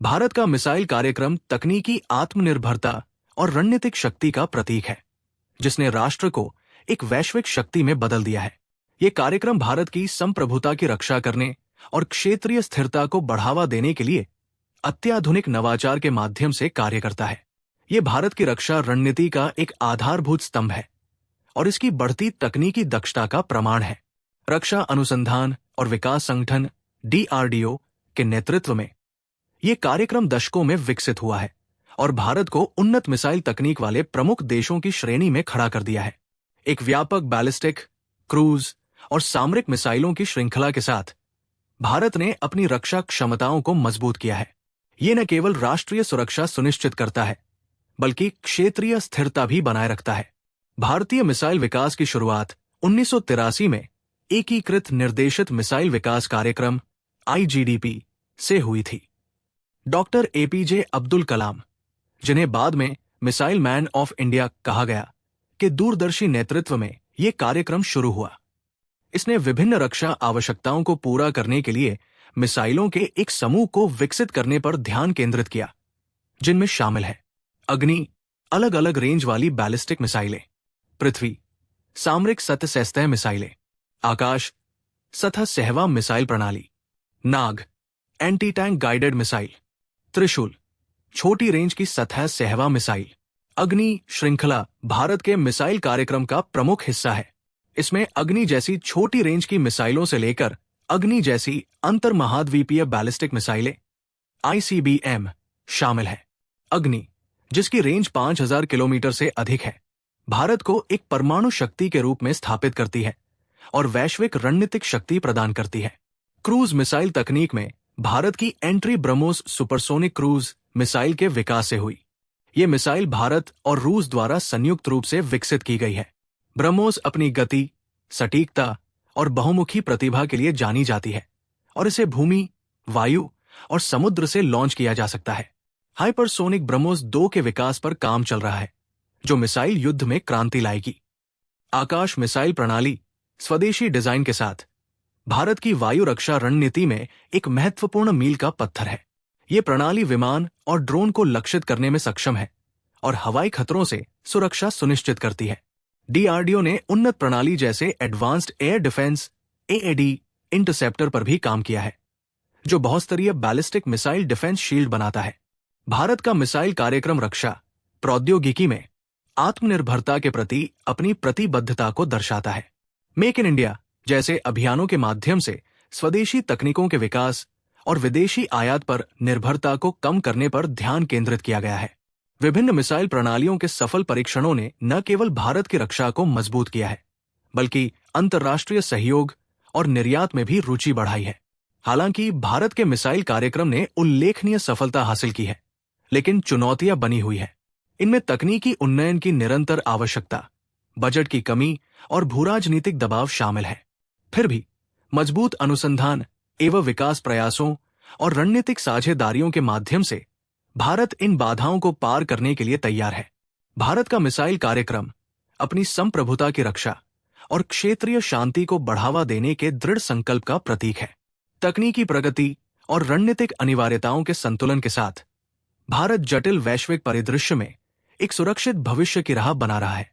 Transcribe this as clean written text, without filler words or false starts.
भारत का मिसाइल कार्यक्रम तकनीकी आत्मनिर्भरता और रणनीतिक शक्ति का प्रतीक है, जिसने राष्ट्र को एक वैश्विक शक्ति में बदल दिया है। ये कार्यक्रम भारत की संप्रभुता की रक्षा करने और क्षेत्रीय स्थिरता को बढ़ावा देने के लिए अत्याधुनिक नवाचार के माध्यम से कार्य करता है। ये भारत की रक्षा रणनीति का एक आधारभूत स्तंभ है और इसकी बढ़ती तकनीकी दक्षता का प्रमाण है। रक्षा अनुसंधान और विकास संगठन DRDO के नेतृत्व में ये कार्यक्रम दशकों में विकसित हुआ है और भारत को उन्नत मिसाइल तकनीक वाले प्रमुख देशों की श्रेणी में खड़ा कर दिया है। एक व्यापक बैलिस्टिक, क्रूज और सामरिक मिसाइलों की श्रृंखला के साथ भारत ने अपनी रक्षा क्षमताओं को मजबूत किया है। ये न केवल राष्ट्रीय सुरक्षा सुनिश्चित करता है, बल्कि क्षेत्रीय स्थिरता भी बनाए रखता है। भारतीय मिसाइल विकास की शुरुआत 1983 में एकीकृत निर्देशित मिसाइल विकास कार्यक्रम IGDP से हुई थी। डॉक्टर APJ अब्दुल कलाम, जिन्हें बाद में मिसाइल मैन ऑफ इंडिया कहा गया, के दूरदर्शी नेतृत्व में यह कार्यक्रम शुरू हुआ। इसने विभिन्न रक्षा आवश्यकताओं को पूरा करने के लिए मिसाइलों के एक समूह को विकसित करने पर ध्यान केंद्रित किया, जिनमें शामिल है अग्नि, अलग अलग रेंज वाली बैलिस्टिक मिसाइलें; पृथ्वी, सामरिक सतह से सतह मिसाइलें; आकाश, सतह सहवा मिसाइल प्रणाली; नाग, एंटी टैंक गाइडेड मिसाइल; त्रिशूल, छोटी रेंज की सतह सहवा मिसाइल। अग्नि श्रृंखला भारत के मिसाइल कार्यक्रम का प्रमुख हिस्सा है। इसमें अग्नि जैसी छोटी रेंज की मिसाइलों से लेकर अग्नि जैसी अंतर्महाद्वीपीय बैलिस्टिक मिसाइलें ICBM शामिल है। अग्नि, जिसकी रेंज 5000 किलोमीटर से अधिक है, भारत को एक परमाणु शक्ति के रूप में स्थापित करती है और वैश्विक रणनीतिक शक्ति प्रदान करती है। क्रूज मिसाइल तकनीक में भारत की entry BrahMos supersonic cruise missile के विकास से हुई। ये मिसाइल भारत और रूस द्वारा संयुक्त रूप से विकसित की गई है। ब्रह्मोस अपनी गति, सटीकता और बहुमुखी प्रतिभा के लिए जानी जाती है और इसे भूमि, वायु और समुद्र से लॉन्च किया जा सकता है। हाइपरसोनिक ब्रह्मोस 2 के विकास पर काम चल रहा है, जो मिसाइल युद्ध में क्रांति लाएगी। आकाश मिसाइल प्रणाली स्वदेशी डिजाइन के साथ भारत की वायु रक्षा रणनीति में एक महत्वपूर्ण मील का पत्थर है। ये प्रणाली विमान और ड्रोन को लक्षित करने में सक्षम है और हवाई खतरों से सुरक्षा सुनिश्चित करती है। DRDO ने उन्नत प्रणाली जैसे advanced air defence AAD interceptor पर भी काम किया है, जो बहुस्तरीय बैलिस्टिक मिसाइल डिफेंस शील्ड बनाता है। भारत का मिसाइल कार्यक्रम रक्षा प्रौद्योगिकी में आत्मनिर्भरता के प्रति अपनी प्रतिबद्धता को दर्शाता है। मेक इन इंडिया जैसे अभियानों के माध्यम से स्वदेशी तकनीकों के विकास और विदेशी आयात पर निर्भरता को कम करने पर ध्यान केंद्रित किया गया है। विभिन्न मिसाइल प्रणालियों के सफल परीक्षणों ने न केवल भारत की रक्षा को मजबूत किया है, बल्कि अंतर्राष्ट्रीय सहयोग और निर्यात में भी रुचि बढ़ाई है। हालांकि भारत के मिसाइल कार्यक्रम ने उल्लेखनीय सफलता हासिल की है, लेकिन चुनौतियां बनी हुई है। इनमें तकनीकी उन्नयन की निरंतर आवश्यकता, बजट की कमी और भूराजनीतिक दबाव शामिल है। फिर भी मजबूत अनुसंधान एवं विकास प्रयासों और रणनीतिक साझेदारियों के माध्यम से भारत इन बाधाओं को पार करने के लिए तैयार है। भारत का मिसाइल कार्यक्रम अपनी संप्रभुता की रक्षा और क्षेत्रीय शांति को बढ़ावा देने के दृढ़ संकल्प का प्रतीक है। तकनीकी प्रगति और रणनीतिक अनिवार्यताओं के संतुलन के साथ भारत जटिल वैश्विक परिदृश्य में एक सुरक्षित भविष्य की राह बना रहा है।